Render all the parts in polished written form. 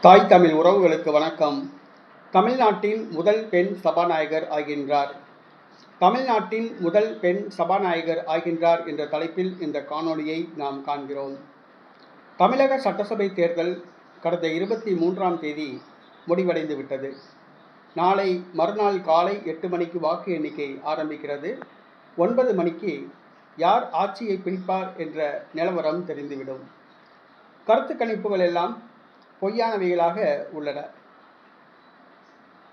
தாய் தமிழ் உறவுகளுக்கு வணக்கம். தமிழ்நாட்டின் முதல் பெண் சபாநாயகர் ஆகின்றார். தமிழ்நாட்டின் முதல் பெண் சபாநாயகர் ஆகின்றார் என்ற தலைப்பில் இந்த காணொளியை நாம் காண்கிறோம். தமிழக சட்டசபை தேர்தல் கடந்த 23ஆம் தேதி முடிவடைந்து விட்டது. நாளை மறுநாள் காலை 8 மணிக்கு வாக்கு எண்ணிக்கை ஆரம்பிக்கிறது. 9 மணிக்கு யார் ஆட்சியை பிடிப்பார் என்ற நிலவரம் தெரிந்துவிடும். கருத்து கணிப்புகள் எல்லாம் பொய்யானவைகளாக உள்ளன.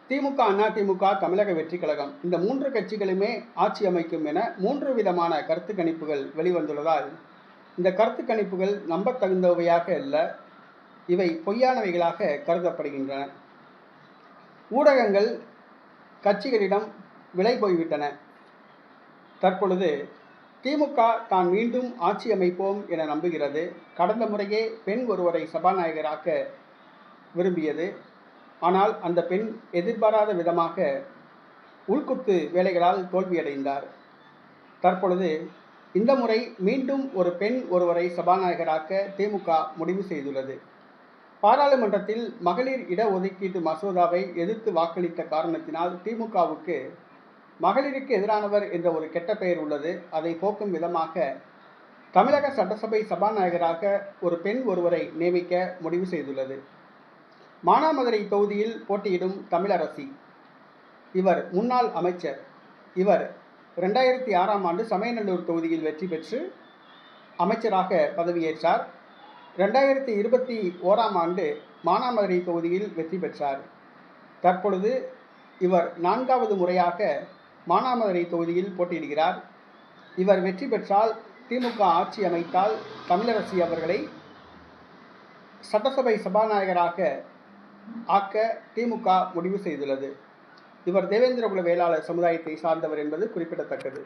திமுக, அதிமுக, தமிழக வெற்றி கழகம் இந்த 3 கட்சிகளுமே ஆட்சி அமைக்கும் என 3 விதமான கருத்து கணிப்புகள் வெளிவந்துள்ளதால் இந்த கருத்து கணிப்புகள் நம்பத்தகுந்தவையாக அல்ல, இவை பொய்யானவைகளாக கருதப்படுகின்றன. ஊடகங்கள் கட்சிகளிடம் விலை போய்விட்டன. தற்பொழுது திமுக தான் மீண்டும் ஆட்சி அமைப்போம் என நம்புகிறது. கடந்த முறையே பெண் ஒருவரை சபாநாயகராக்க விரும்பியது. ஆனால் அந்த பெண் எதிர்பாராத விதமாக உள்குத்து வேலைகளால் தோல்வியடைந்தார். தற்பொழுது இந்த முறை மீண்டும் ஒரு பெண் ஒருவரை சபாநாயகராக்க திமுக முடிவு செய்துள்ளது. பாராளுமன்றத்தில் மகளிர் இடஒதுக்கீட்டு மசோதாவை எதிர்த்து வாக்களித்த காரணத்தினால் திமுகவுக்கு மகளிருக்கு எதிரானவர் என்ற ஒரு கெட்ட பெயர் உள்ளது. அதை போக்கும் விதமாக தமிழக சட்டசபை சபாநாயகராக ஒரு பெண் ஒருவரை நியமிக்க முடிவு செய்துள்ளது. மானாமதுரை தொகுதியில் போட்டியிடும் தமிழரசி, இவர் முன்னாள் அமைச்சர். இவர் 2006ஆம் ஆண்டு சமயநல்லூர் தொகுதியில் வெற்றி பெற்று அமைச்சராக பதவியேற்றார். 2021ஆம் ஆண்டு மானாமதுரை தொகுதியில் வெற்றி பெற்றார். தற்பொழுது இவர் 4வது முறையாக மானாமதுரை தொகுதியில் போட்டியிடுகிறார். இவர் வெற்றி பெற்றால், திமுக ஆட்சி அமைத்தால் தமிழரசி அவர்களை சட்டசபை சபாநாயகராக ஆக்க திமுக முடிவு செய்துள்ளது. இவர் தேவேந்திரகுல வேளாளர் சமுதாயத்தை சார்ந்தவர் என்பது குறிப்பிடத்தக்கது.